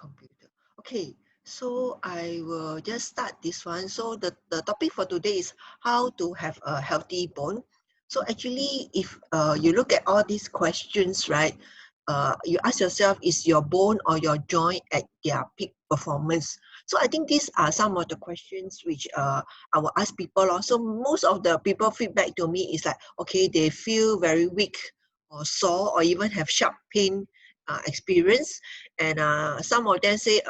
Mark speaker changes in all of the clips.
Speaker 1: computer. Okay, so I will just start this one. So the topic for today is how to have a healthy bone. So actually, if you look at all these questions, right, you ask yourself, is your bone or your joint at their peak performance? So I think these are some of the questions which I will ask people. Also, most of the people feedback to me is like, okay, they feel very weak or sore or even have sharp pain experience. And some of them say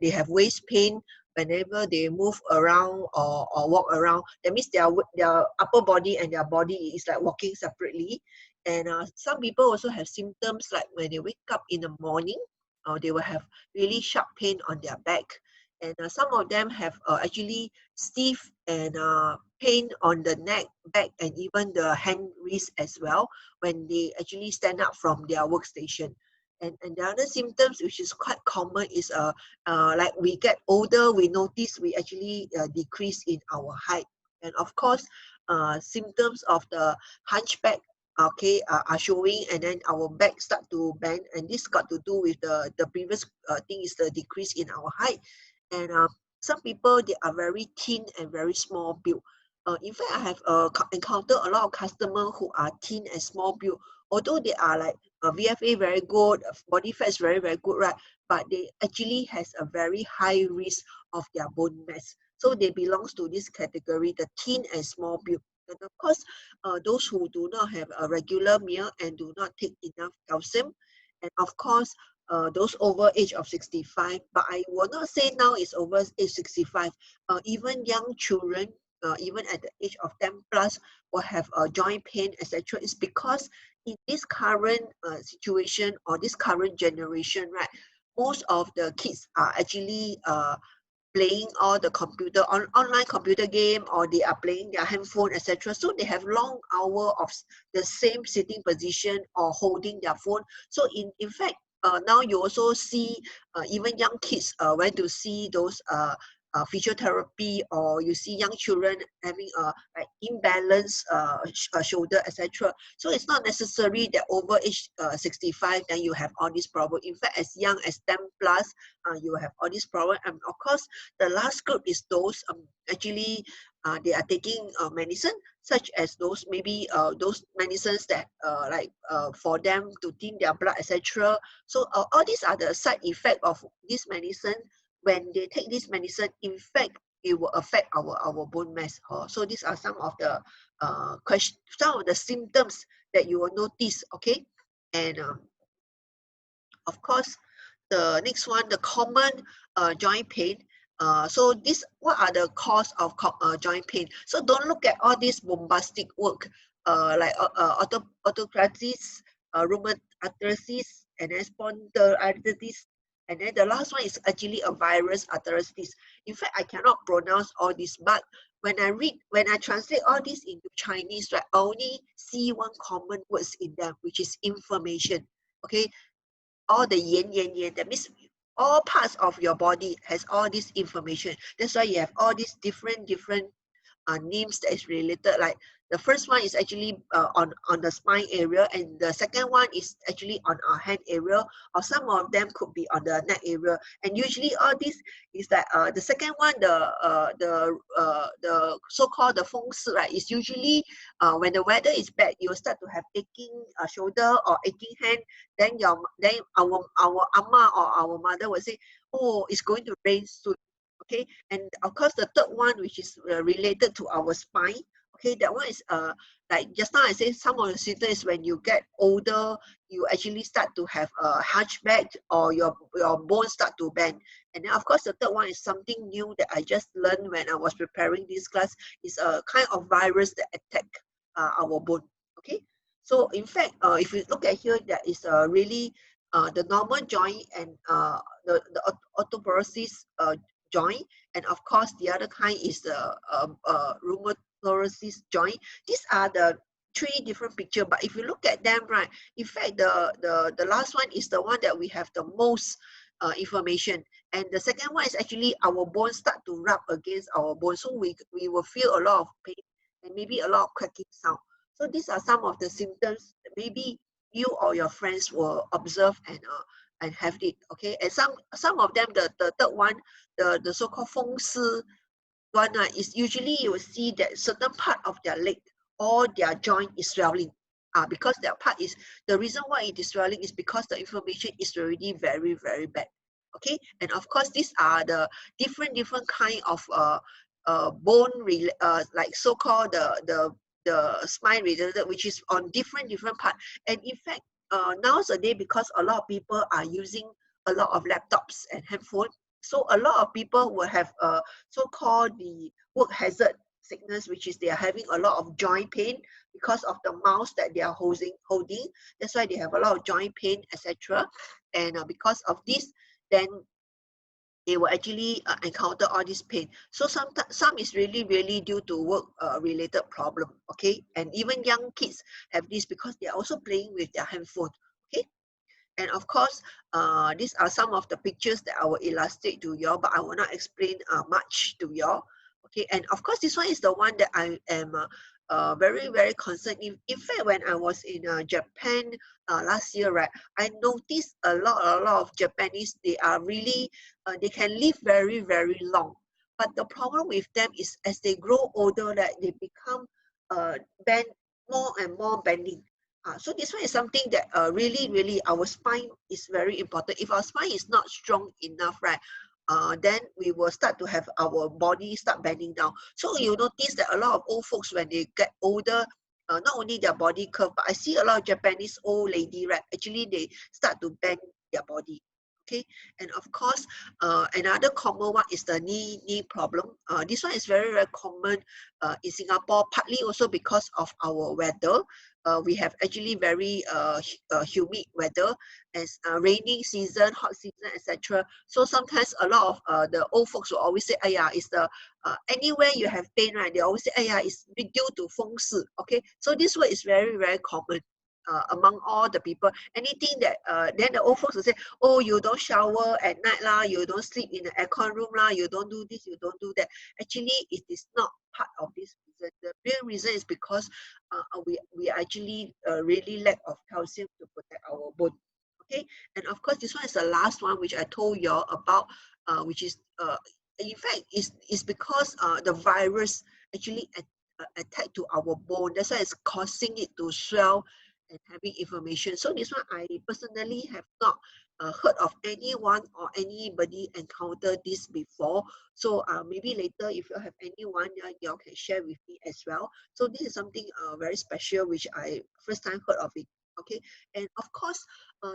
Speaker 1: they have waist pain whenever they move around or walk around. That means their upper body and their body is like walking separately. And some people also have symptoms like when they wake up in the morning, they will have really sharp pain on their back. And some of them have actually stiff and pain on the neck, back, and even the hand wrist as well when they actually stand up from their workstation. And the other symptoms which is quite common is like we get older, we notice we actually decrease in our height. And of course, symptoms of the hunchback, okay, are showing, and then our back start to bend, and this got to do with the previous thing is the decrease in our height. And some people, they are very thin and very small build. In fact, I have encountered a lot of customers who are thin and small build, although they are like VFA very good, body fat is very, very good, right? But they actually has a very high risk of their bone mass. So they belongs to this category, the thin and small build. And of course, those who do not have a regular meal and do not take enough calcium, and of course, those over age of 65, but I will not say now it's over age 65. Even young children, even at the age of 10 plus, will have joint pain, etc. It's because in this current situation or this current generation, right, most of the kids are actually playing all the online computer game, or they are playing their handphone, etc. So they have long hour of the same sitting position or holding their phone. So in fact, now you also see even young kids went to see those physiotherapy, or you see young children having a like imbalance shoulder, etc. So it's not necessary that over age 65 then you have all these problems. In fact, as young as 10 plus, you have all these problems. And of course, the last group is those actually they are taking medicine, such as those maybe those medicines that like for them to thin their blood, etc. So all these are the side effect of this medicine. When they take this medicine, in fact, it will affect our bone mass. So these are some of the some of the symptoms that you will notice. Okay, and of course, the next one, the common joint pain. So this, what are the cause of joint pain? So don't look at all this bombastic work like arthritis, rheumatoid arthritis, and then spondyloarthritis. And then the last one is actually a virus arthritis. In fact, I cannot pronounce all this, but when I translate all this into Chinese, right, I only see one common words in them, which is inflammation. Okay, all the yin, that means all parts of your body has all this information. That's why you have all these different names that is related. Like the first one is actually on the spine area, and the second one is actually on our hand area, or some of them could be on the neck area. And usually all this is that the second one, the so-called the feng shui, right, is usually when the weather is bad, you will start to have aching shoulder or aching hand. Then our amma or our mother will say, oh, it's going to rain soon. Okay, and of course the third one, which is related to our spine. Okay, that one is like just now I say, some of the symptoms is when you get older, you actually start to have a hunchback, or your bones start to bend. And then of course the third one is something new that I just learned when I was preparing this class. Is a kind of virus that attack our bone. Okay, so in fact, if you look at here, that is really the normal joint, and the osteoporosis joint, and of course the other kind is the rheumatoid joint. These are the three different picture, but if you look at them, right, in fact the last one is the one that we have the most information, and the second one is actually our bones start to rub against our bones, so we will feel a lot of pain and maybe a lot of cracking sound. So these are some of the symptoms that maybe you or your friends will observe and and have it. Okay, and some of them, the third one, the so-called 风湿 one is usually you will see that certain part of their leg or their joint is swelling. Because that part is the reason why it is swelling is because the inflammation is already very, very bad. Okay, and of course these are the different kind of bone like so-called the spine related, which is on different part. And in fact, nowadays, because a lot of people are using a lot of laptops and handphone, so a lot of people will have so-called the work hazard sickness, which is they are having a lot of joint pain because of the mouse that they are holding. That's why they have a lot of joint pain, etc. And because of this, then they will actually encounter all this pain. So some is really due to work related problem. Okay, and even young kids have this because they are also playing with their handphone. Okay, and of course, these are some of the pictures that I will illustrate to you all, but I will not explain much to you all. Okay, and of course, this one is the one that I am very concerned. In fact, when I was in Japan last year, right, I noticed a lot of Japanese. They are really they can live very long. But the problem with them is as they grow older, that they become bend more and more bending. So this one is something that really our spine is very important. If our spine is not strong enough, right, then we will start to have our body start bending down. So you notice that a lot of old folks when they get older, not only their body curve, but I see a lot of Japanese old lady, right, actually they start to bend their body. Okay, and of course, another common one is the knee problem. This one is very common in Singapore, partly also because of our weather. We have actually very humid weather, as raining season, hot season, etc. So sometimes a lot of the old folks will always say, "Aya, it's the anywhere you have pain, right?" They always say, "Aya, it's due to 风湿." Okay, so this word is very common. Among all the people, anything that then the old folks will say, "Oh, you don't shower at night lah, you don't sleep in the aircon room lah, you don't do this, you don't do that." Actually, it is not part of this reason. The real reason is because we actually really lack of calcium to protect our bone. Okay, and of course, this one is the last one which I told you all about, which is in fact is because the virus actually attack to our bone. That's why it's causing it to swell and having inflammation. So this one I personally have not heard of anyone or anybody encountered this before. So maybe later if you have anyone, you all can share with me as well. So this is something very special which I first time heard of it. Okay, and of course,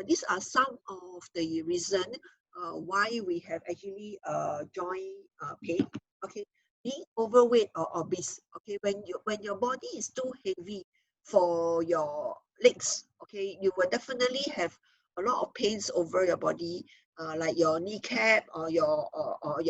Speaker 1: these are some of the reason why we have actually joint pain. Okay, being overweight or obese. Okay, when your body is too heavy for your legs, okay, you will definitely have a lot of pains over your body, like your kneecap or your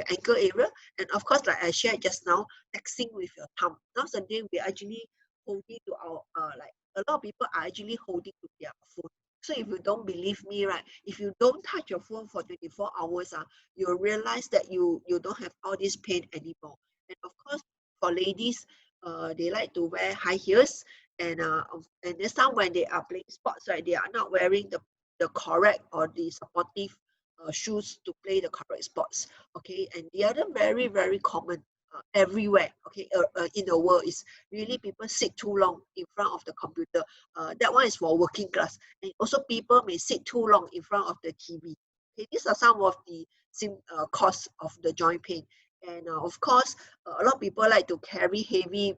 Speaker 1: ankle area. And of course, like I shared just now, texting with your thumb. Nowadays, we are actually holding to our like a lot of people are actually holding to their phone. So if you don't believe me, right, if you don't touch your phone for 24 hours, you'll realize that you don't have all this pain anymore. And of course, for ladies, they like to wear high heels, and this time when they are playing sports, right, they are not wearing the correct or the supportive shoes to play the correct sports. Okay, and the other very common everywhere, okay, in the world is really people sit too long in front of the computer. That one is for working class, and also people may sit too long in front of the TV. Okay, these are some of the cause of the joint pain. And of course, a lot of people like to carry heavy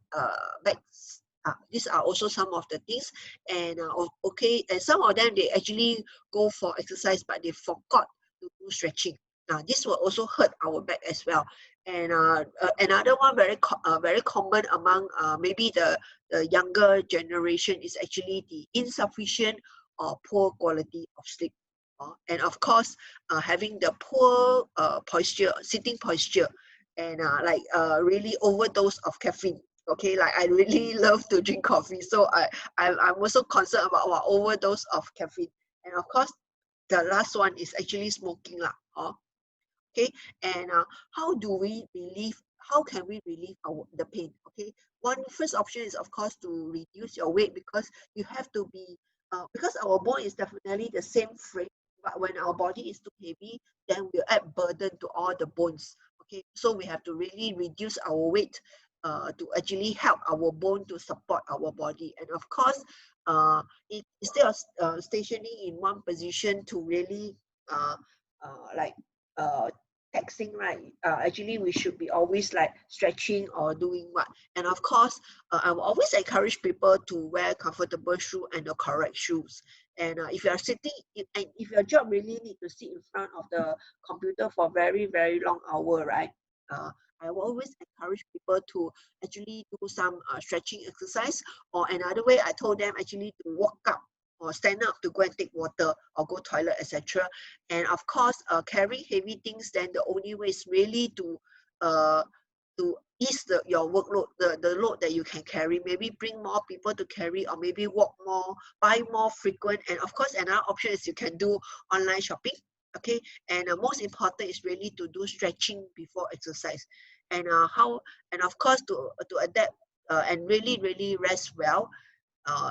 Speaker 1: bags. These are also some of the things. And okay, and some of them they actually go for exercise, but they forgot to do stretching. This will also hurt our back as well. And another one very common among maybe the younger generation is actually the insufficient or poor quality of sleep. And of course, having the poor posture, sitting posture, and really overdose of caffeine. Okay, like I really love to drink coffee, so I'm also concerned about our overdose of caffeine. And of course, the last one is actually smoking lah. Okay, and how do we relieve? How can we relieve the pain? Okay, one first option is of course to reduce your weight, because you have to be because our bone is definitely the same frame But when our body is too heavy, then we'll add burden to all the bones. Okay, so we have to really reduce our weight to actually help our bone to support our body. And of course, instead of stationing in one position to really uh, like uh, taxing, right? Actually, we should be always like stretching or doing what. And of course, I will always encourage people to wear comfortable shoe and the correct shoes. And if you are sitting, and if your job really need to sit in front of the computer for very, very long hour, right? Uh, I will always encourage people to actually do some stretching exercise, or another way I told them actually to walk up or stand up to go and take water or go toilet, etc. And of course, carry heavy things, then the only way is really uh, to ease your workload, the load that you can carry. Maybe bring more people to carry, or maybe walk more, buy more frequent. And of course, another option is you can do online shopping. Okay, and most important is really to do stretching before exercise. And how, and of course, to adapt and really really rest well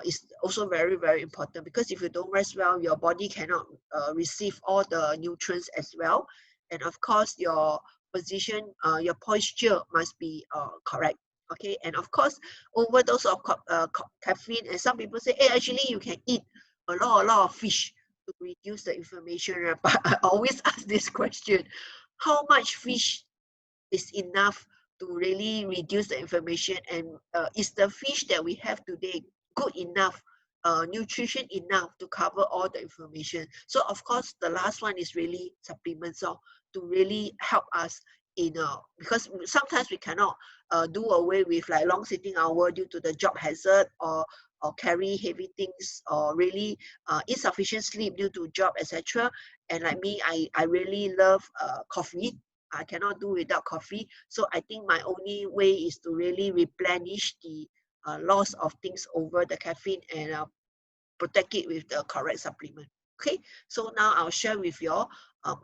Speaker 1: is also very very important, because if you don't rest well, your body cannot receive all the nutrients as well. And of course, your position, your posture must be correct. Okay, and of course, overdose of caffeine, and some people say, hey, actually you can eat a lot of fish to reduce the inflammation, right? But I always ask this question: how much fish is enough to really reduce the inflammation? And is the fish that we have today good enough, nutrition enough to cover all the inflammation? So of course, the last one is really supplements, so to really help us in because sometimes we cannot do away with like long sitting hour due to the job hazard, or carry heavy things, or really insufficient sleep due to job, etc. And like me, I really love coffee. I cannot do without coffee. So I think my only way is to really replenish the loss of things over the caffeine, and protect it with the correct supplement. Okay, so now I'll share with you all, um,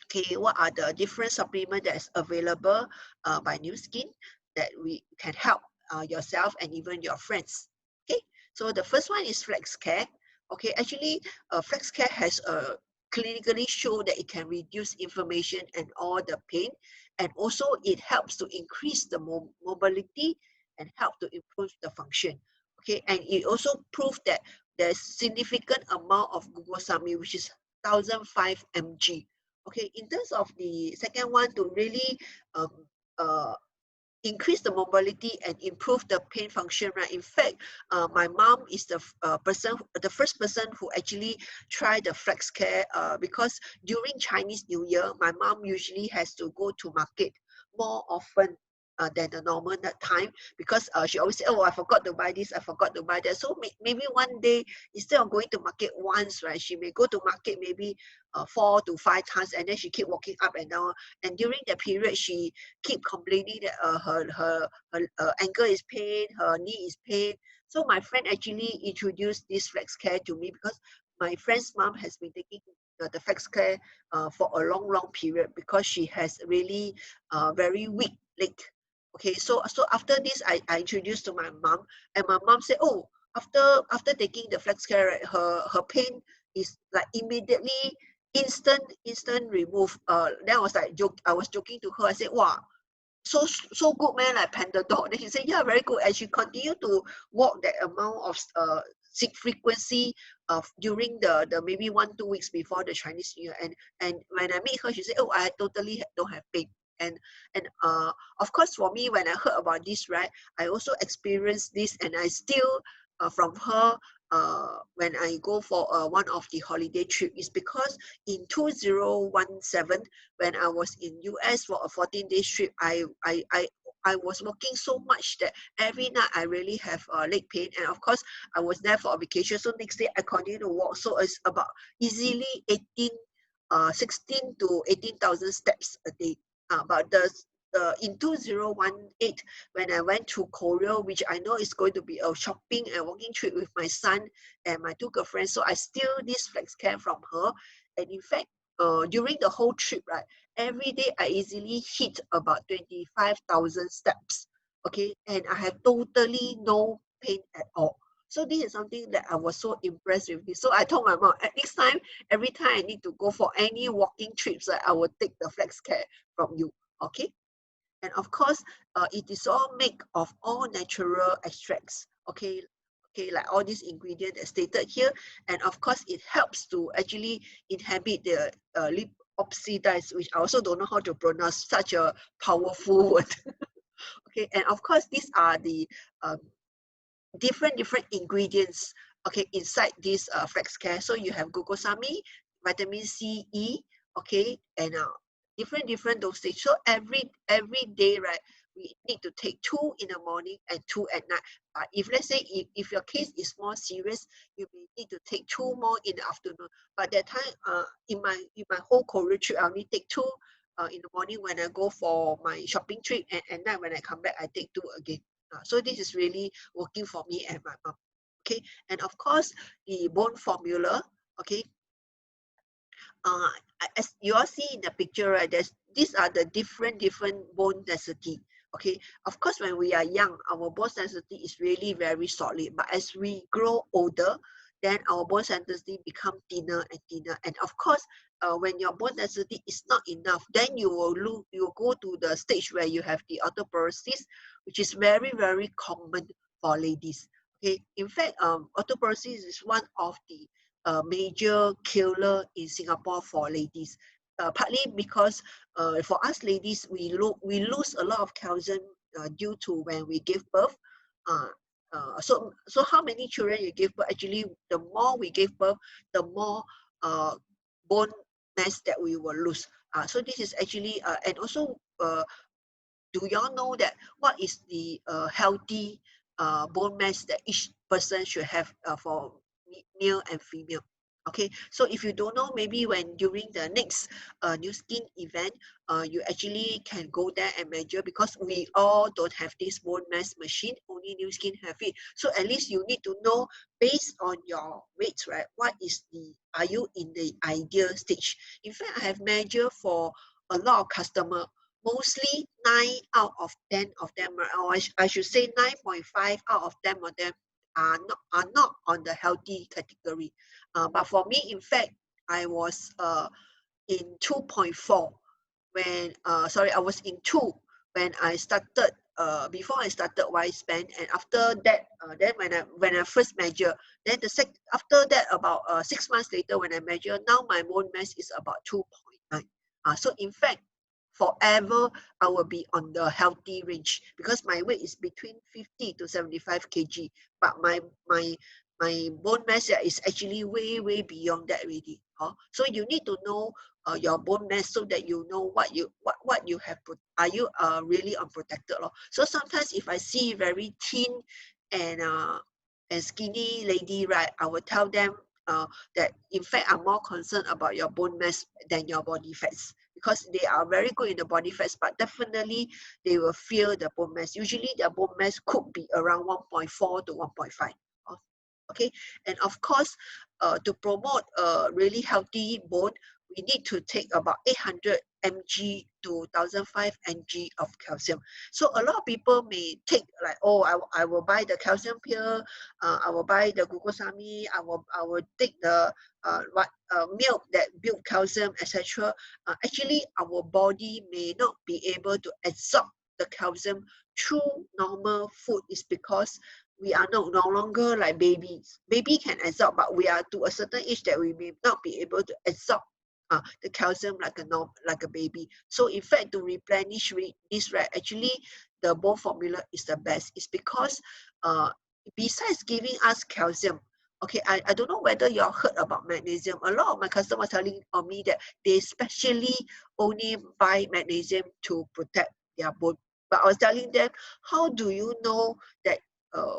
Speaker 1: okay, what are the different supplement that is available by New Skin that we can help yourself and even your friends. Okay, so the first one is Flex Care. Okay, actually, Flex Care has clinically shown that it can reduce inflammation and all the pain, and also it helps to increase the mobility and help to improve the function. Okay, and it also proved that there's significant amount of glucosamine, which is 1005 mg. Okay, in terms of the second one, to really um, uh, increase the mobility and improve the pain function, right? In fact, my mom is the first person who actually tried the flex care, because during Chinese New Year, my mom usually has to go to market more often than the normal that time, because she always say, oh, I forgot to buy this, I forgot to buy that. So maybe one day, instead of going to market once, right, she may go to market maybe 4 to 5 times, and then she keep walking up and down. And during the period, she keep complaining that her ankle is pain, her knee is pain. So my friend actually introduced this flex care to me, because my friend's mom has been taking the flex care for a long long period, because she has really very weak leg. Okay, so after this, I introduced to my mom, and my mom said, oh, after taking the flex care, right, her pain is like immediately instant remove. Then I was like I was joking to her. I said, wow, so good man, like Panadol. Then she said, yeah, very good. And she continued to walk that amount of frequency of during the maybe 1 2 weeks before the Chinese New Year. And when I meet her, she said, oh, I totally don't have pain. And of course, for me, when I heard about this, right, I also experienced this, and I still from her, when I go for one of the holiday trip, is because in 2017, when I was in US for a 14-day trip, I was working so much that every night I really have leg pain. And of course, I was there for a vacation, so next day I continue to walk. So it's about easily 16 to 18,000 steps a day. But in 2018, when I went to Korea, which I know is going to be a shopping and walking trip with my son and my two girlfriends, so I steal this flex care from her. And in fact, during the whole trip, right, every day I easily hit about 25,000 steps. Okay, and I have totally no pain at all. So this is something that I was so impressed with this. So I told my mom, next time, every time I need to go for any walking trips, I will take the flax care from you. Okay. And of course, it is all made of all natural extracts. Okay. Okay, like all these ingredients that stated here. And of course, it helps to actually inhibit the lip oxidize, which I also don't know how to pronounce such a powerful word. Okay, and of course, these are the um, different ingredients, okay, inside this flax care. So you have glucosamine, vitamin C, E, okay, and different dosage. So every day, right, we need to take 2 in the morning and 2 at night. But if let's say if your case is more serious, you may need to take 2 more in the afternoon. But that time, in my whole Korea trip, I only take 2 in the morning when I go for my shopping trip, and at night when I come back, I take 2 again. So this is really working for me and my mom. Okay, and of course the bone formula. Okay, uh, as you all see in the picture, right? These are the different bone density. Okay, of course when we are young, our bone density is really very solid. But as we grow older, then our bone density become thinner and thinner. And of course, when your bone density is not enough, then you will go to the stage where you have the osteoporosis, which is very common for ladies. Okay, in fact, osteoporosis is one of the major killer in Singapore for ladies. Partly because for us ladies, we lose a lot of calcium due to when we give birth. Uh, so how many children you give birth? Actually, the more we give birth, the more uh, bone mass that we will lose. So this is actually and also do y'all know that what is the healthy bone mass that each person should have for male and female? Okay, so if you don't know, maybe when during the next new skin event, you actually can go there and measure, because we all don't have this bone mass machine, only new skin have it. So at least you need to know, based on your weight, right, what is are you in the ideal stage? In fact, I have measured for a lot of customer, mostly 9 out of 10 of them, or I should say 9.5 out of 10 of them are not on the healthy category. But for me, in fact, I was in 2.4 when sorry, I was in 2 when I started before I started Span. And after that, then when I first measure, then after that, about 6 months later, when I measure, now my bone mass is about 2.9. So in fact, forever I will be on the healthy range, because my weight is between 50 to 75 kg, but my bone mass is actually way beyond that already. So you need to know your bone mass, so that you know what you have put. Are you really unprotected? So sometimes if I see very thin and skinny lady, right, I will tell them that in fact I'm more concerned about your bone mass than your body fats, because they are very good in the body fats, but definitely they will feel the bone mass. Usually their bone mass could be around 1.4 to 1.5. Okay, and of course, to promote a really healthy bone, we need to take about 800 mg to 1005 mg of calcium. So a lot of people may take like, oh, I will buy the calcium pill, I will buy the glucosamine, I will take the milk that build calcium, etc. Actually, our body may not be able to absorb the calcium through normal food. Is because we are no longer like babies. Baby can absorb, but we are to a certain age that we may not be able to absorb the calcium like a baby. So in fact, to replenish this, right, actually the bone formula is the best. It's because uh, besides giving us calcium, okay, I don't know whether you all heard about magnesium. A lot of my customers telling on me that they specially only buy magnesium to protect their bone. But I was telling them, how do you know that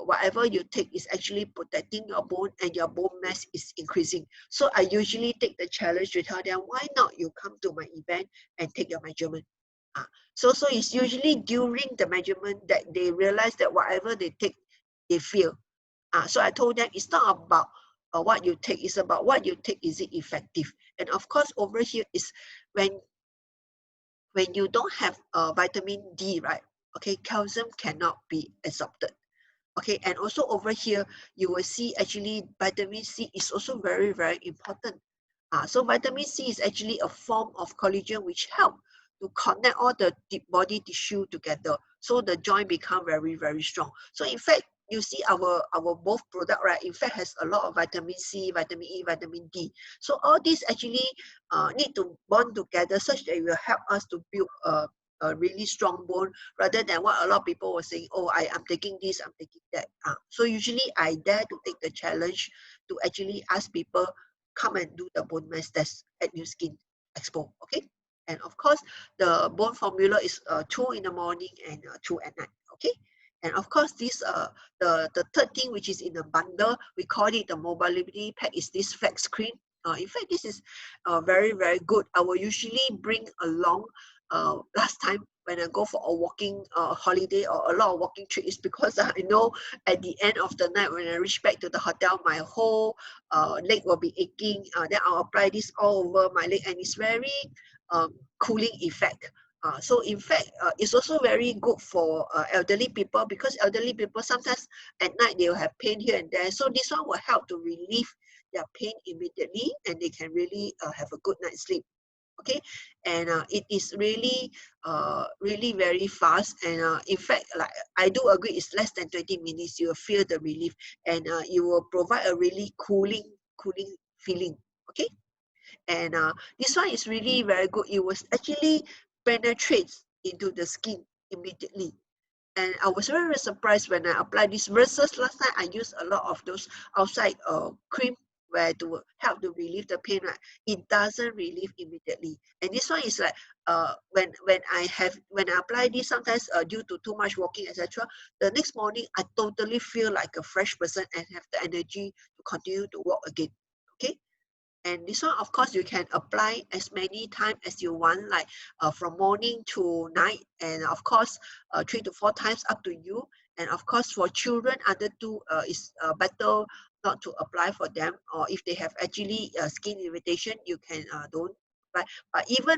Speaker 1: whatever you take is actually protecting your bone and your bone mass is increasing? So I usually take the challenge to tell them, why not you come to my event and take your measurement? So it's usually during the measurement that they realize that whatever they take, they feel. So I told them it's not about what you take, it's about what you take, is it effective? And of course, over here is when you don't have vitamin D, right? Okay, calcium cannot be absorbed. Okay, and also over here, you will see actually vitamin C is also very, very important. So vitamin C is actually a form of collagen which help to connect all the body tissue together, so the joint become very, very strong. So in fact, you see our both product, right, in fact has a lot of vitamin C, vitamin E, vitamin D. So all these actually need to bond together such that it will help us to build a really strong bone, rather than what a lot of people were saying, oh, I'm taking this, I'm taking that. So usually I dare to take the challenge to actually ask people come and do the bone mass test at New Skin Expo. Okay, and of course the bone formula is 2 in the morning and 2 at night. Okay, and of course this the third thing which is in the bundle, we call it the mobility pack, is this flex screen. In fact, this is very, very good. I will usually bring along last time when I go for a walking holiday or a lot of walking trip, is because I know at the end of the night when I reach back to the hotel, my whole leg will be aching. Then I'll apply this all over my leg, and it's very cooling effect. So in fact, it's also very good for elderly people, because elderly people sometimes at night they will have pain here and there. So this one will help to relieve their pain immediately, and they can really have a good night's sleep. Okay, and it is really really very fast, and in fact, like I do agree, it's less than 20 minutes you will feel the relief, and you will provide a really cooling feeling. Okay, and this one is really very good. It was actually penetrates into the skin immediately, and I was very, very surprised when I applied this versus last time I used a lot of those outside cream where to help to relieve the pain, right? It doesn't relieve immediately. And this one is like when I apply this, sometimes due to too much walking, etc., the next morning I totally feel like a fresh person and have the energy to continue to walk again. Okay, and this one, of course, you can apply as many times as you want, like from morning to night, and of course, 3 to 4 times up to you. And of course, for children under two, is better not to apply for them. Or if they have actually skin irritation, you can don't apply. But even